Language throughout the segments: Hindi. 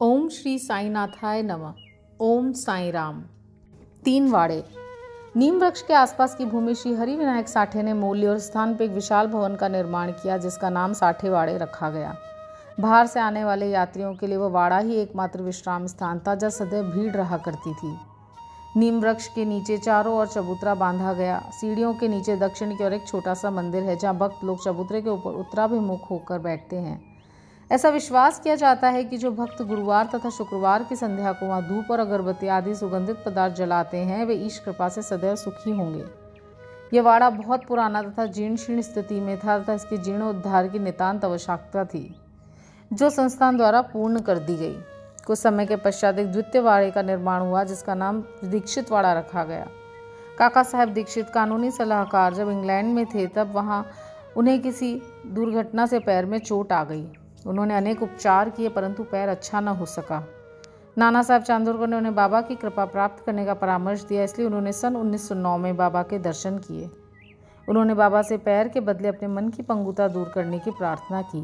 ओम श्री साईनाथाय नमः। ओम साई राम। 3 वाड़े। नीम वृक्ष के आसपास की भूमि श्री हरि विनायक साठे ने मोल ली और स्थान पर एक विशाल भवन का निर्माण किया, जिसका नाम साठे वाड़े रखा गया। बाहर से आने वाले यात्रियों के लिए वह वाड़ा ही एकमात्र विश्राम स्थान था, जहाँ सदैव भीड़ रहा करती थी। नीम वृक्ष के नीचे चारों ओर चबूतरा बांधा गया। सीढ़ियों के नीचे दक्षिण की ओर एक छोटा सा मंदिर है, जहाँ भक्त लोग चबूतरे के ऊपर उत्तराभिमुख होकर बैठते हैं। ऐसा विश्वास किया जाता है कि जो भक्त गुरुवार तथा शुक्रवार की संध्या को वहाँ धूप और अगरबत्ती आदि सुगंधित पदार्थ जलाते हैं, वे ईश कृपा से सदैव सुखी होंगे। यह वाड़ा बहुत पुराना तथा जीर्ण शीर्ण स्थिति में था तथा इसके जीर्णोद्धार की नितांत आवश्यकता थी, जो संस्थान द्वारा पूर्ण कर दी गई। कुछ समय के पश्चात एक द्वितीय वाड़े का निर्माण हुआ, जिसका नाम दीक्षित वाड़ा रखा गया। काका साहब दीक्षित कानूनी सलाहकार जब इंग्लैंड में थे, तब वहाँ उन्हें किसी दुर्घटना से पैर में चोट आ गई। उन्होंने अनेक उपचार किए, परंतु पैर अच्छा न हो सका। नाना साहब चांदोरकर ने उन्हें बाबा की कृपा प्राप्त करने का परामर्श दिया, इसलिए उन्होंने सन 1909 में बाबा के दर्शन किए। उन्होंने बाबा से पैर के बदले अपने मन की पंगुता दूर करने की प्रार्थना की।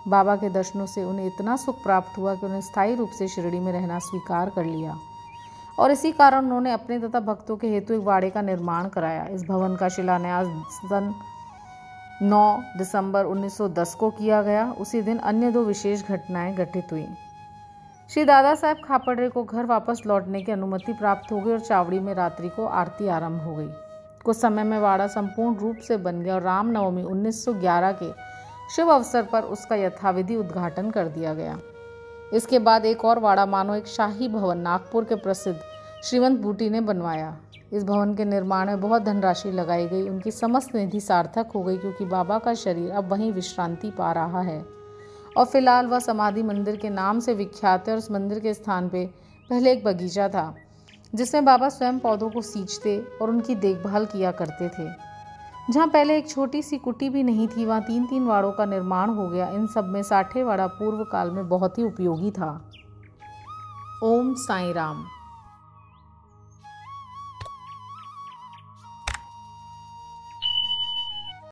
बाबा के दर्शनों से उन्हें इतना सुख प्राप्त हुआ कि उन्हें स्थायी रूप से शिरडी में रहना स्वीकार कर लिया, और इसी कारण उन्होंने अपने तथा भक्तों के हेतु एक वाड़े का निर्माण कराया। इस भवन का शिलान्यास सन 9 दिसंबर 1910 को किया गया। उसी दिन अन्य 2 विशेष घटनाएं घटित हुई। श्री दादा साहब खापड़े को घर वापस लौटने की अनुमति प्राप्त हो गई और चावड़ी में रात्रि को आरती आरंभ हो गई। कुछ समय में वाड़ा संपूर्ण रूप से बन गया और रामनवमी 1911 के शुभ अवसर पर उसका यथाविधि उद्घाटन कर दिया गया। इसके बाद एक और वाड़ा मानो एक शाही भवन नागपुर के प्रसिद्ध श्रीमंत बूटी ने बनवाया। इस भवन के निर्माण में बहुत धनराशि लगाई गई। उनकी समस्त निधि सार्थक हो गई, क्योंकि बाबा का शरीर अब वहीं विश्रांति पा रहा है और फिलहाल वह समाधि मंदिर के नाम से विख्यात है। और उस मंदिर के स्थान पे पहले एक बगीचा था, जिसमें बाबा स्वयं पौधों को सींचते और उनकी देखभाल किया करते थे। जहाँ पहले एक छोटी सी कुटी भी नहीं थी, वहाँ 3-3 वाड़ों का निर्माण हो गया। इन सब में साठे वाड़ा पूर्व काल में बहुत ही उपयोगी था। ओम साई राम।